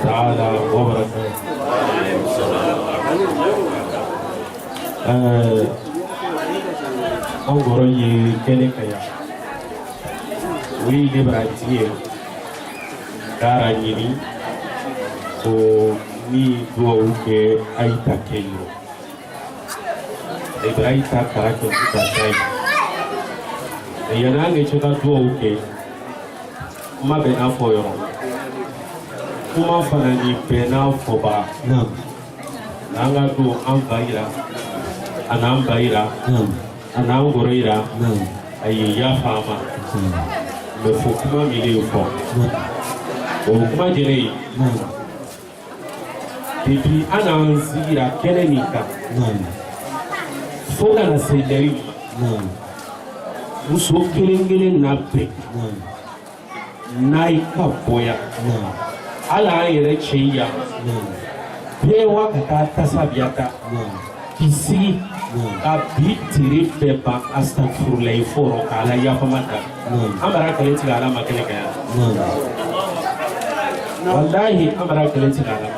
تعالى وبركاته. Angoroye Kenekaya. We liberate Kara Nini. So ni dua uke aita kelo. Aita karake kita kai. Yana ngechoka dua uke. Ma bena foyo. Kuma fana ni bena foba. Nanga do ambaira. Anambaira. Anangoroira. Ayi ya fama. Me fokuma mili ufo. Okuma jere. Depuis ananzira kelenika. Foga na sederi. Muso kelengele nape. Naika boya. Ala yere cheya. Pewa kata tasabiata. Kisi ka bitiri beba astaghfirullah iforo kala ya famata. Amara kaleti ala makeleka ya. Wallahi amara kaleti ala.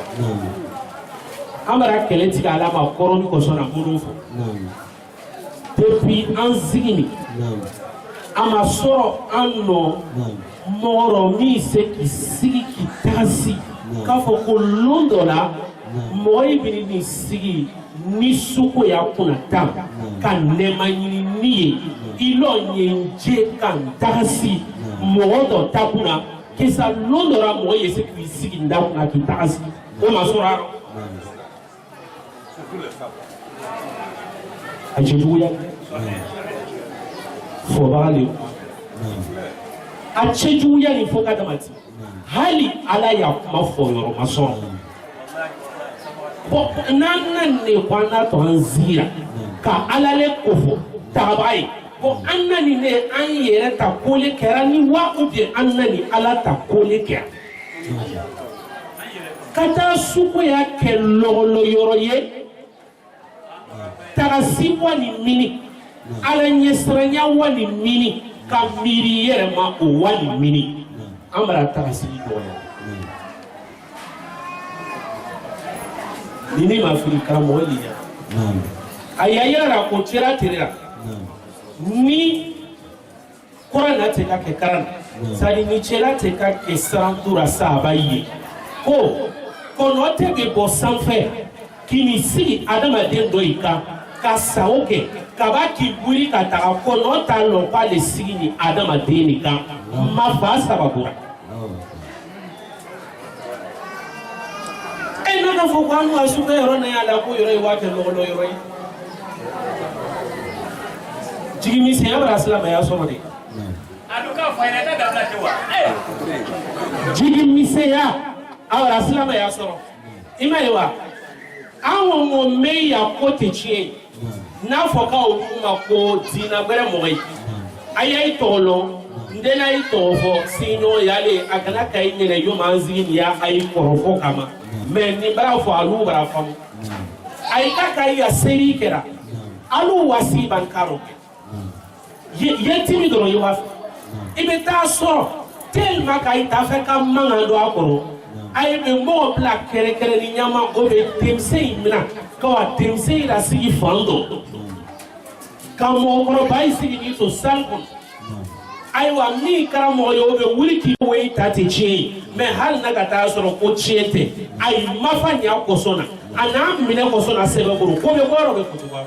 Amara keleti ala ma koroni kosona murufu. Depuis anzini. Amasoro anno moro mi se kisigi kitasi. Kafo kulundola moi bini ni sigi ni suko ya kuna tam kan nema nyini niye ilo nyenje kan tasi modo takuna kisa londora moi se kisigi ndakuna kitasi o masora achejuya fobali achejuya ni foka damati hali ala ya maforo masora nana ne kwana to anzira ka alale kofo tabai ko annani ne an yere ta kole kera ni wa ubie annani ala ta kole kera kata suko ya kelolo yoroye tarasibwa ni mini ala nyesranya wani mini ka miri yere ma o wani mini amara tarasibi doya Nini mafirika molia. Ayayara ko tira tira. Ni korana teka ke karana. Sadi ni chela teka ke santura sabaye. Ko konote ke bo sanfe kini si adama den doika ka saoke kabaki buri ka ta konota lo pale sini adama denika mafasa babura. Nana fokanu asuka yoro na ya la ko yoro iwate lolo yoro yi jigimi se abra salama ya so mode aduka faina ta dabla tewa jigimi se ya abra salama ya so imayewa awon mo me ya ko techie na foka oluma ko dina gbere mo yi ayai tolo ndena itofo sino yale akana kai nyere yo manzi ya ai korofo kama mais ni bravo alu bravo ay kaka ya seri kera alu wasi bankaro yetimi do yo wa ibeta so tellement kay ta fe kam mangando akoro ay be mo pla kere kere ni nyama obe temse imina ko temse la sigi fando kamo ko bay sigi ni to salko aywa mi karamo yo be wuliki we tati chi me hal naga ta soro ko chiete ay mafanya ko sona ana mine ko sona sebe ko be goro be kutuwa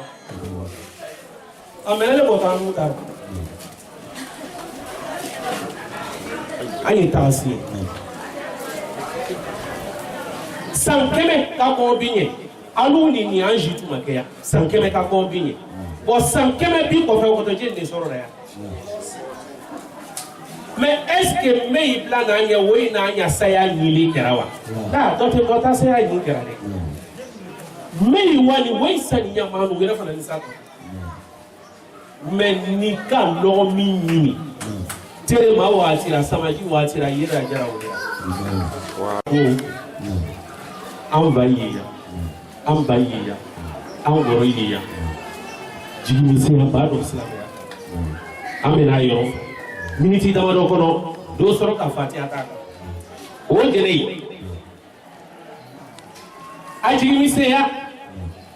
amele botanu ta ay tasi sankeme ka ko binye aluni ni anji tu makeya sankeme ka ko binye bo sankeme bi ko fe ko to je ni soro ya. Mais est-ce que me plan anya we na anya saya nyili kerawa da to te kota saya nyili kerade me wani we sani nyama no gera fana nisa me ni ka lo mi nyimi tere ma wa tira samaji wa tira yira jara wo ambayiya amgoroyiya jigimi se abado islamia amena yo miniti dama do kono do soro ka fatiha ta o jere ajigi miseya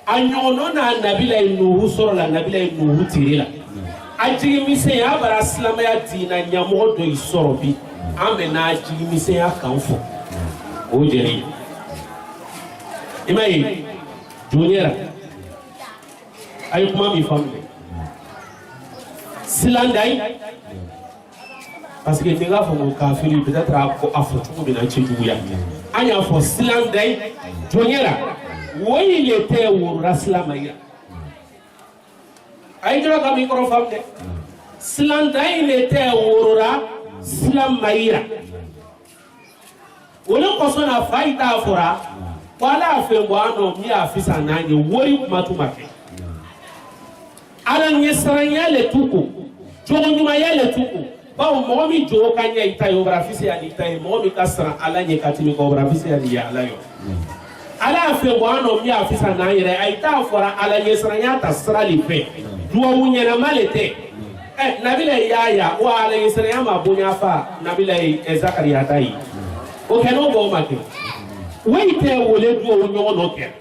anyono na nabila nuhu soro la nabila nuhu tirila ajigi miseya bara silamaya dina nyamo do isoro bi amena ajigi miseya kanfo o jeri imai junior ay kuma mi famle silandai parce que nega fo mo kafiri peut-être a fo tuko bina chejuya anya fo silandai junior wo il était au raslamaya ay jora ka micro famle silandai il était au raslamaya wala ko sona faita fora wala fe ngwano mi afisa nange wori matumake ala nyesaranya le tuko jogo nyuma ya le tuko ba mo mi jogo kanya itayo brafisi ya itayo mo mi kasra ala nye katimi ko brafisi ya ala yo ala fe ngwano mi afisa nange aita fora ala nyesaranya ta srali fe duwa munya na malete nabile yaya wa ala nyesaranya mabunya fa nabile Zakaria tai o keno bo make wait wole duwa nyogo no ke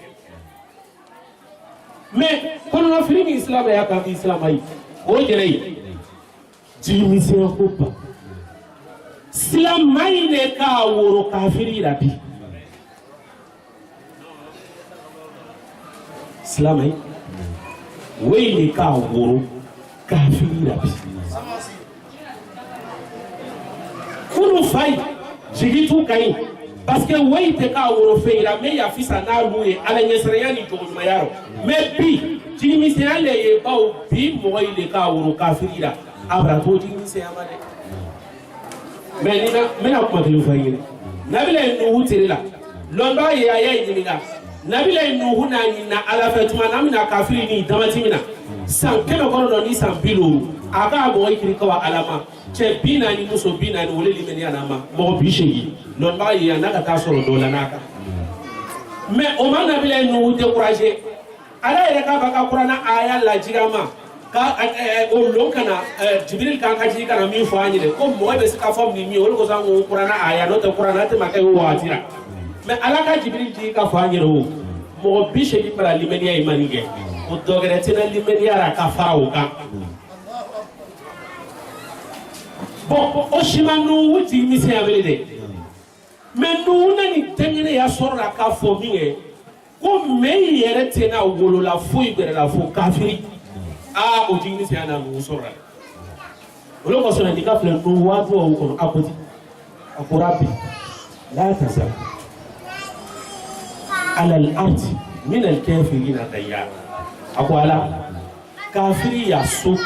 mais kono na firi islam ya ka islam ai o jere jimi se ko pa islam mai ne ka woro kafiri rabi islam ai wei ne ka woro kafiri rabi kono fai jigitu kai parce que wei te ka woro feira me ya fisa na luye ala nyesreya ni jogo mayaro mais bi jimi se ale ye baw bi mo ile ka woro kafirira abra to jimi se amade mais ni mena ko tele fayile nabila no hutirila lomba ye aya jimiga nabila no hunani na ala fatuma namina kafiri ni damati mina san kema kono no ni san bilu aka mo ikiri ko alama che bina ni muso bina ni wole limeni anama mo bi shegi lomba ye anaka ta soro dola naka mais o man nabila no décourager ala ere ka baka qur'ana aya la jigama ka o lonkana jibril kan ka ji kana mi fo anyile ko mo be ska fo mi mi o ko sa ngo qur'ana aya no te qur'ana te makai o atira mais ala ka jibril ji ka fo anyile o mo bi shegi para limeni ay manige o dogere tina limeni ara ka farawo kan bon o shimanu wuti mi se avele mais nous nani tengene ya sorra ka fo mi ko me yere tena wolo la fo ibere la fo kafiri o jini se ana no sorra olo ko sona dika fle no watu o ko akoti akurabi la tasab ala al-ard min al-kafirin dayya akwala kafiri ya so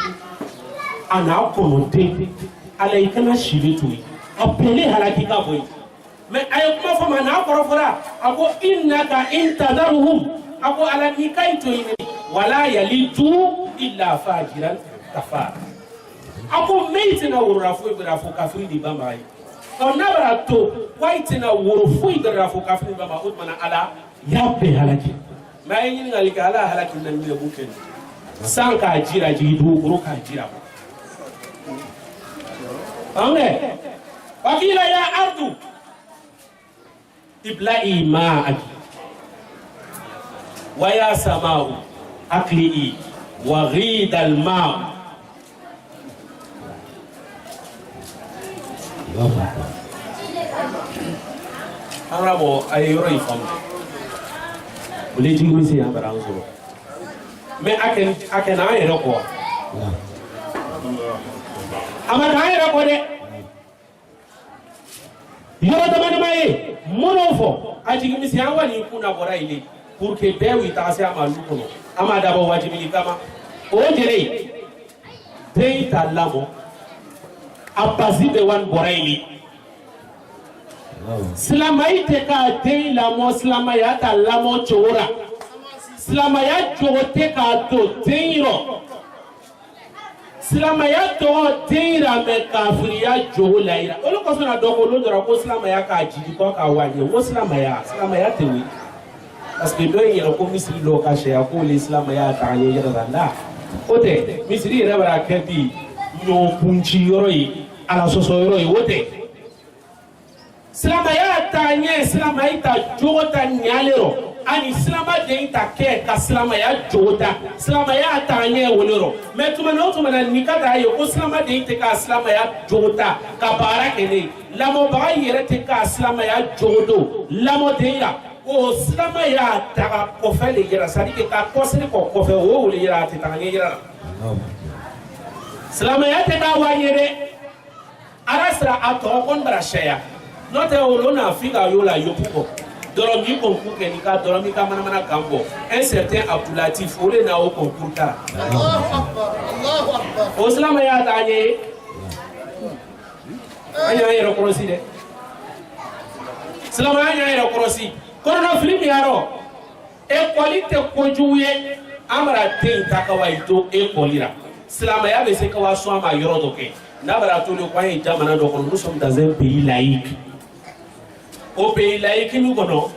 ana ko no te ala ikana shiritu apele halaki ka boy mais ay kuma fama na korofora ako innaka intadaruhum ako ala nikaito ine wala yalitu illa fajiran kafar ako meitina wurafu ibrafu kafiri di bamai ko nabara to waitina wurufu ibrafu kafiri bama utmana ala yabe halaki mai yin alika ala halaki nan ne buken sanka jira jidu ruka jira ange wakila ya ardu ibla'i ma'aki wa ya sama'u akli'i wa ghidal ma'u arabo ayoro ifam bule jigmi si ambara anzo me aken ayero ko amata ayero ko de yoro dama mai monofo ajigi misi awani kuna bora ile pour que bewi ta ase amalu kono amada bo wajibi kama o jere deita lamo apazibe wan bora ile slamaite ka dei lamo slamayata lamo chora slamaya jote ka to deiro slamaya to deira me kafiriya jogo laira olo ko sona doko lo dora ko slamaya ka jidi ko ka wanye wo slamaya tewi parce que do yero ko misri lo ka she ko le slamaya ta ye yera la ote misri re bara kebi no punchi yoro yi ala soso yoro yi wote slamaya ta nye silamaya ta jogota nyalero ani silama de ta ke ka silamaya jogota silamaya ta nye wolero mais tumana nikada yo ko silama de te ka silamaya jogota ka barake ne lamo ba yere te ka silamaya jogodo lamo de ya o silamaya ta ko fele yera sadi ke ka ko sene ko fe o wole yera te ta nye yera silamaya te ka wanyere arasra ato kon brashaya note olona figa yola yopuko doromi konku kenika doromi kamana kambo un certain Abdoulatif ole na o konkurta Allahu akbar Oslam ya tanye anya yero krosi de Islam anya yero krosi korona film yaro e qualité kojuye amara te takawaito e kolira Islam ya be se kawa so ama yoro doke nabara to le kwa jamana do nous sommes dans un pays laïque. Au pays laïque nous connaissons.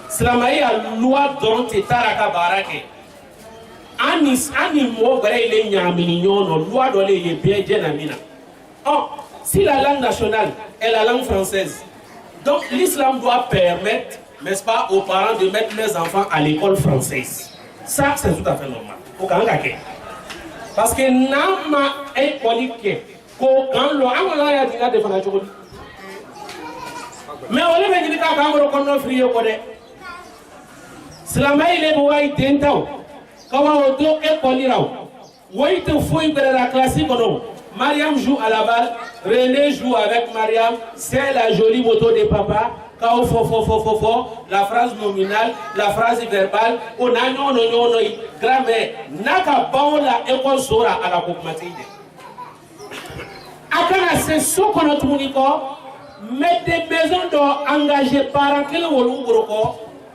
Silamaya a loi dont est taraka barake. Ani mo bare ile nyamini nyono loi dole ye bien jenamina. Oh, si la langue nationale est la langue française, donc l'islam doit permettre, n'est-ce pas, aux parents de mettre leurs enfants à l'école française. Ça, c'est tout à fait normal. Parce que nama écolique ko kan lo amala ya diga de fana chokodi mais ole be ni ka kamro konno friyo ko de Silamay le boy tentaw kawa oto e koliraw woite foi de la classique non Mariam joue à la balle René joue avec Mariam c'est la jolie moto de papa kao fo la phrase nominale la phrase verbale on a no grammaire naka baola e ko sora ala ko matide akana c'est ce qu'on a tout mais des maisons d'engagés parents qui l'ont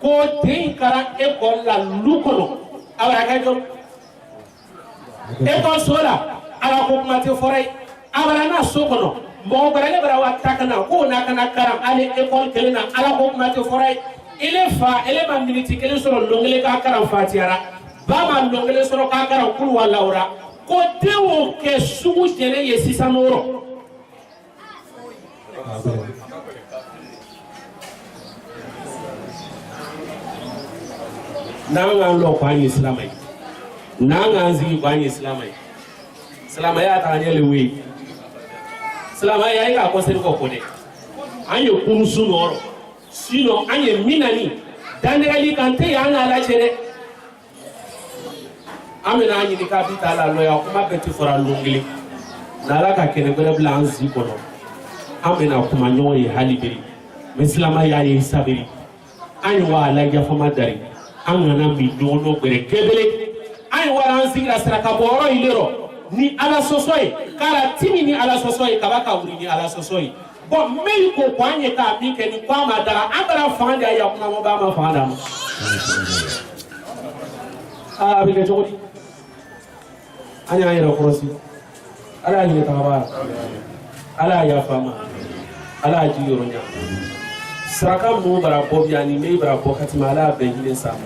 ko te kara école la lukono awara kajo école sola ala ko mate foray awara na sokono mo barale bara watakana ko na kana karam ale école kelena ala ko mate foray ele ma minute kele soro longele ka karam fatiara ba ma longele soro ka karam kul wala ora ko tewo ke sugu jene ye 600 euro nanga lo kwa ni islamai nanga nzi kwa ni islamai ya ta nyele we islamai ya ika ko seri ko kode anyo kunusu noro sino anye minani dandali kante ya na la chere amena anyi ni capital lo ya kuma beti fora lungili na la ka kene bere blanzi ko no amena kuma nyoyi halibiri islamai ya yi sabiri anyo wa la ya fama dari angana mi dono bere kebele ay waran sigira saraka boro ilero ni ala sosoy kara timi ni ala sosoy kabaka uri ni ala sosoy bo mei ko kwanye ka bike ni kwa madara abara fanda ya kuma mo ba ma fanda bile jodi anya ira krosi ala ni tawaba ala ya fama ala ji yoronya saraka mo bara bobya ni mei bara bokati mala be hile sama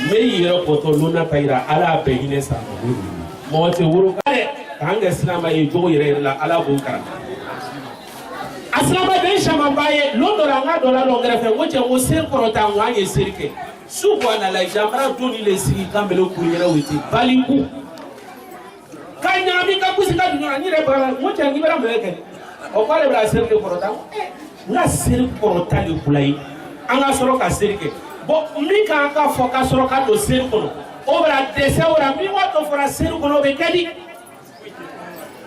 mei yero poto luna taira ala be hile sama mo te wuro kare kanga islama yi jogo yere la ala bunkara aslama ben shama baye londo ranga dola longere fe woche mo ser korota nganye sirke subhana la jamra doni le siri kambelo kunyera witi baliku kanya mi ka kusika dunya ni re bara woche ngibara meke o kwale bra sirke korota nga seri korota le kulai anga soro ka serike bo mi ka anga foka soro ka do seri kono obra dese ora mi wato fora seri kono be kadi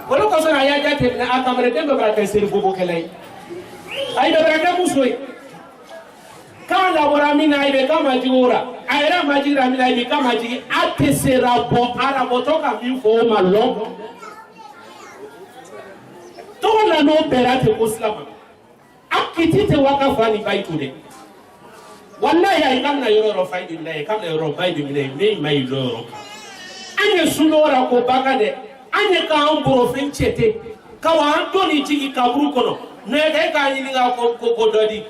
wala ko sona ya jate na akamre dembe bra ka seri bobo kelai ay be bra ka musoi kala wora mi na ibe kama jiora ayra majira mi na ibe kama ji atesera bo ara botoka mi fo malo to la no berate ko slama akitite waka fani baitude wallahi ay kamna yoro faydi lay kamna yoro baydi lay me may loro anye sunora ko bakade anye ka amboro fenchete kawa antoni jigi kaburu kono ne kay ka ni nga ko dodi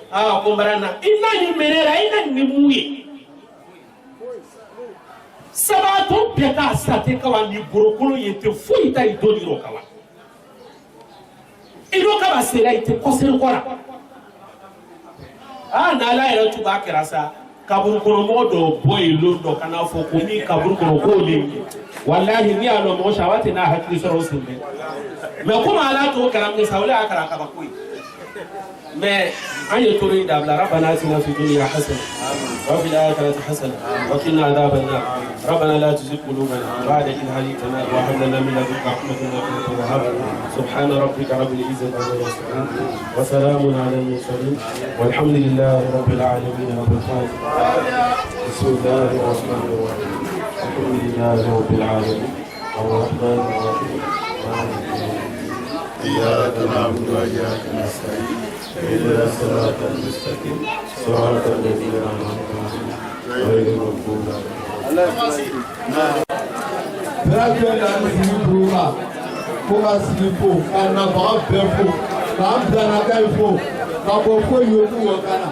ko barana inna ni merera inna ni muye sabato peka sate kawa ni borokolo yete fuita idoni ro kawa ido kaba sera ite kosel kora Ah, n'ala yɛrɛ tun b'a kɛra sa kaburukɔnɔmɔgɔ dɔ bɔ yen lon dɔ kana fɔ ko min kaburukɔnɔ k'o le ye walahi ni y'a dɔn mɔgɔ si a b'a ten n'a hakili sɔrɔ o sen bɛɛ mais komi ala t'o kɛra min sa o le y'a kɛra kabako ye mais an ye toro in dabila rabbana atina fi dunya hasana wa fil akhirati hasana wa qina adhaban nar rabbana la tuzigh qulubana ba'da idh hadaytana wa hab lana min ladunka rahmatan innaka antal wahhab subhana rabbika rabbil izzati amma yasifun wa salamun ala al mursalin walhamdulillahi rabbil alamin bismillahir rahmanir rahim alhamdulillahi rabbil alamin arrahmanir rahim إياك نعبد وإياك نستعين اهدنا الصراط المستقيم صراط الذين أنعمت عليهم غير المغضوب عليهم. Bɛɛ la sigi duuru la ko ka sigi fo ka nabaga bɛɛ fo k'an bilalaka ye fo ka bɔ fo yoku wɔ kana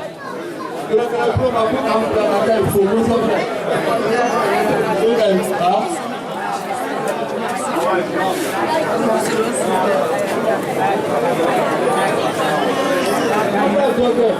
kɛlɛkɛlɛ fo ka fo k'an bilalaka ye fo kosɛbɛ o ka ɲi ha. Thank you.